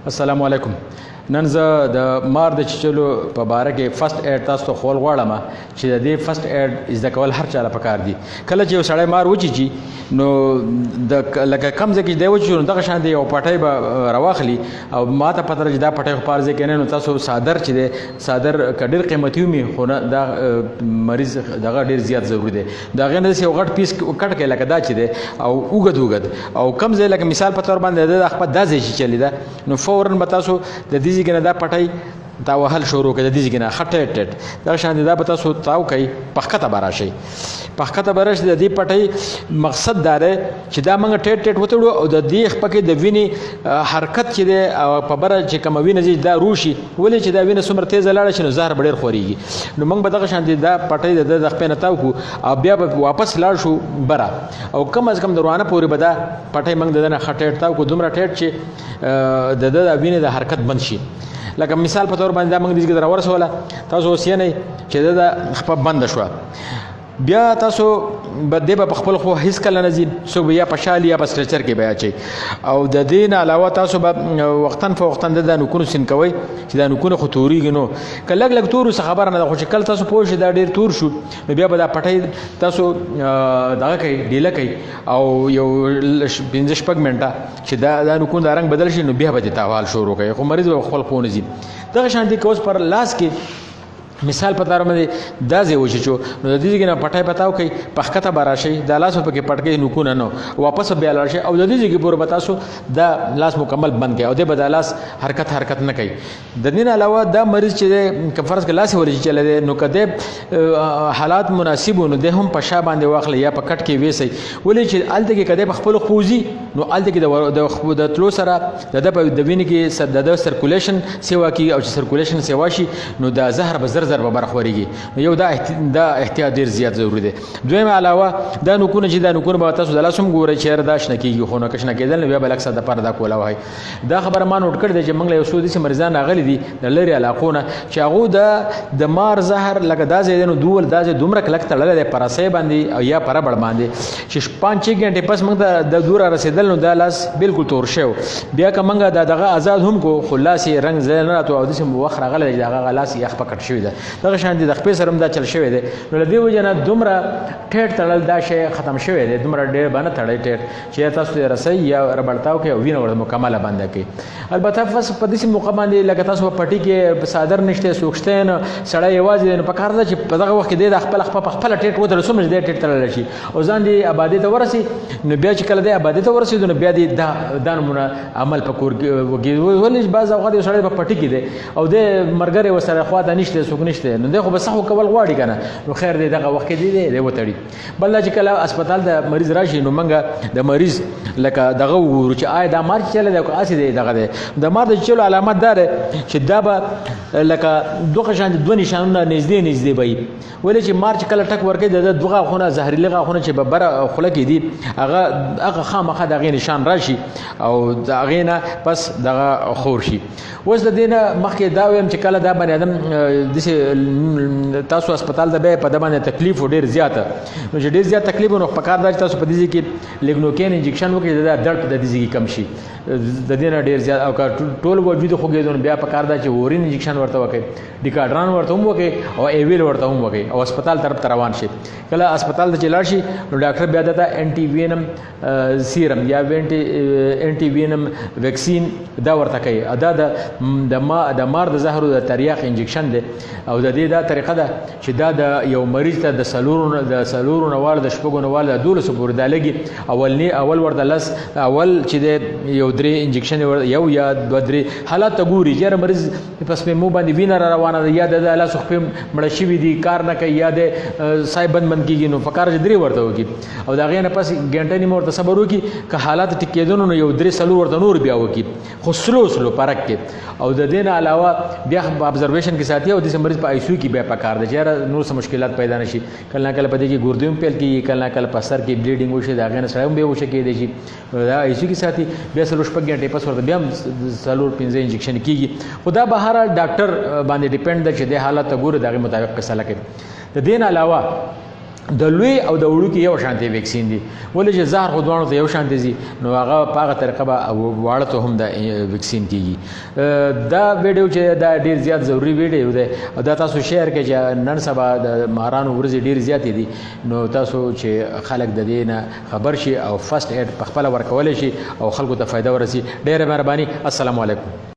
السلام علیکم. نن زه د مار د چیچلو په باره کې فرست ایډ تاسو ته خول غواړم چې د دې فرست ایډ زده کول هر چا له پکار دي. کله چې یو سړی مار وچیچي نو د لکه کم ځای کې دی وچیچي نو دغه شان دی یو پټی به راواخلي او ما ته پته چې دا پټی خو پار ځای کې نه نو تاسو څادر چې دی څادر که ډېر قیمتي ومي خو نه دا مریض دغه ډېر زیات ضروري دی. د هغې نه داسې یو غټ پیس کټ کړئ لکه دا چې دی او اوږد اوږد او کم ځای لکه مثال په طور باندې د خپل دا ځای چیچلی ده نو فوراً به تاسو د دې ځای کې نه دا پټی دا وهل شروع کړئ. د دې ځای کې نه ښه ټیټ ټیټ دغه شان دا به تاسو تاو کوئ په ښکته به راشئ په ښکته به راشئ. د دې پټۍ مقصد دا دی چې دا موږ ټیټ ټیټ وتړو او د دې پکې د وینې حرکت چې دی په بره چې کومه وینه ځي دا روشي. ولې چې دا وینه څومره تیزه لاړه شي نو زهر به ډېر خورېږي. نو موږ به دغه شان دا پټۍ د خپې نه تاو کړو او بیا به واپس لاړ شو بره او کم از کم د روانه پورې به دا پټۍ موږ د ده نه ښه ټیټ تاو کړو دومره ټیټ چې د ده د وینې د حرکت بند شي. لکه مثال په طور باندې دا موږ دې کې راورسوله تاسو اوس یې نه چې دا خپه بنده شوه بیا تاسو به دې به په خپل خو هیڅ کله نه ځي څوک به یا په شال یا په سټرچر کې به اچوي او د دې نه علاوه تاسو به وختاً فوختاً د نوکونو سین کوئ چې دا نوکونه خو تورېږي نو که لږ لږ تور څه خبره نه ده خو چې کله تاسو پوه شئ دا ډېر تور شو نو بیا به دا پټۍ تاسو دغه کوئ ډیله کوئ او یو 5-6 منټه چې دا نوکونه دا رنګ بدل شي نو بیا به دې تاوال شروع کوئ خو مریض به خپل خو نه ځي. دغه شان دي که اوس پر لاس کې مثال په طور باندې دا ځای وچیچو نو د دې ځای کې نه پټی پتاو کوئ په ښکته به راشئ دا لاس به پکې پټ کوئ نوکونه نه واپس بیا لاړ شئ او د دې ځای کې پورې به تاسو دا لاس مکمل بند کوئ او دی به دا لاس حرکت نه کوي. د دې نه علاوه دا مریض چې دی که فرض کړه لاس یې ولې چیچلی دی نو که دی حالات مناسب و نو دی هم په شا باندې واخلئ یا په کټ کې ویسئ. ولې چې هلته کې که دی په خپلو خپو ځي نو هلته کې د تلو سره د ده په د وینې کې د ده سرکولیشن سیوا کېږي او چې سرکولیشن سیوا شي نو دا زهر به زر به برخورېږي. نو یو دا احتیاط ډېر زیات ضروري دی. دویمه علاوه دا نوکونه چې دا نوکونه به تاسو د لاس هم ګورئ چې دا شنه کېږي خو نو که شنه کېدل نو بیا به لږ څه دپاره دا کوله وهئ. دا خبره ما نوټ کړې ده چې موږ له یو څو داسې مریضان راغلي دي د لرې علاقو نه چې هغو د مار زهر لکه دا ځای دی نو دوول دا ځای دومره کلک تړلی دی په رسۍ باندې او یا په ربړ باندې چې 5-6 غنټې پس موږ ته د دوره رسېدل نو دا لاس بالکل تور شوی بیا که موږ دغه آزاد هم کو خو لاس یې رنګ ځای نه راتو او داسې وخت راغلی چې د هغه لاس یې خپه کټ شوي ده. دغه شان دي د خپې سره هم دا چل شوی دی نو له دې وجې نه دومره ټیټ تړل دا شی ختم شوی دی دومره ډېر به نه تړئ ټیټ چې یا تاسو یې رسئ یا ربړ تاو کړئ او وینه ورته مکمله بنده کړئ. البته بس په داسې موقع باندې لکه تاسو په پټي کې څادر نشته څوک شته نه سړی یوازې دی نو پکار ده چې په دغه وخت کې دی د خپله خپه په خپله ټیټ ودرې څومره چې دی ټیټ تړلی شي او ځان دې ابادۍ ته ورسي نو بیا چې کله دی ابادۍ ته ورسېدو نو بیا دې دا نمونه عمل په کور کې وکړي. ولې بعض اوقات یو سړی په پټي کې دی او دی ملګری ورسره خواته نشته څوک نشته نو دی خو به سخو کول غواړي که نه نو خیر دی دغه وخت کې دی وتړي. بل دا چې کله اسپتال د مریض راشي نو موږ د مریض لکه دغه وګورو چې آیا دا مار چلی دی که هسې دی دغه دی. د مار د چیچلو علامت دا دی چې دا به لکه دغه شان دوه نشانونه نږدې به وي. ولې چې مار چې کله ټک ورکوي د ده دوه غاښونه زهریلي غاښونه چې په بره خوله کې دي هغه خامخا د هغې نشان راشي او د هغې نه پس دغه خور شي. اوس د دې نه مخکې دا ویم چې کله دا بني ادم داسې تاسو اسپتال ته بیا په ده باندې تکلیف و ډېر زیاته نو چې ډېر زیات تکلیف و نو پکار دا چې تاسو په دې ځای کې لیګنوکین انجکشن وکړئ چې دا درد په د دې ځای کې کم شي د دې نه ډېر زیات او که ټول وجود خوږېدو نو بیا پکار دا چې اورین انجکشن ورته وکړئ ډیکاډران ورته هم وکړئ او ایویل ورته هم وکړئ او اسپتال طرف ته روان شي. کله اسپتال ته چې لاړ شي نو ډاکټر بیا دته انټي وینم سیرم یا انټي وینم ویکسین دا ورته کوي. دا د مار د زهرو د تریاق انجکشن دی او د دې دا طریقه ده چې دا د یو مریض ته د څلورو نه واړه د شپږو نه واړه د 12 پورې دا لګي اول ورته لس اول چې دی یو 3 انجکشن یو یا 2-3 حالات ته ګوري چې مریض پس په مو باندې وینه را روانه ده یا د لاس خپې مړه شوي دي کار نه کوي یا د سای بند کېږي نو پکار چې 3 ورته وکړي او د هغې نه پس ګنټه نیمه ورته صبر وکړي که حالات ټیک کېدو نو یو 3-4 ورته نور بیا وکړي خو سلو پرک کې او د دې نه علاوه بیا ابزرویشن کې ساتي او داسې مریض په آی سی یو کې بیا پکار ده چې نور څه مشکلات پیدا نه شي. کله نه کله په دې کې ګردې هم پیل کېږي کله نه کله په سر کې بلیډینګ وشي د هغې نه سړی هم بیا وشه کېدی شي دا آی سی یو کې ساتي بیا 4-5 غنټې پس ورته بیا هم 4-5 انجکشن کېږي. خو دا به هر ډاکټر باندې ډیپینډ ده چې د حالت ته ګوري د هغې مطابق فیصله کوي. د دې نه علاوه د لوی او د وړوکي یو شانتي ویکسین دي ولې چې زهر خو دواړو ته یو شانتي دي نو هغه په هغه طریقه به واړه ته هم د ویکسین کیږي دا ویډیو چې دا ډیر زیات ضروری ویډیو دی او دا تاسو شیر کړئ چې نن سبا د مارانو ورځې ډیر زیاتې دي نو تاسو چې خلک د دې نه خبر شي او فرست ایډ په خپله ورکولی شي او خلکو ته فایده ورسي ډیره مهرباني السلام علیکم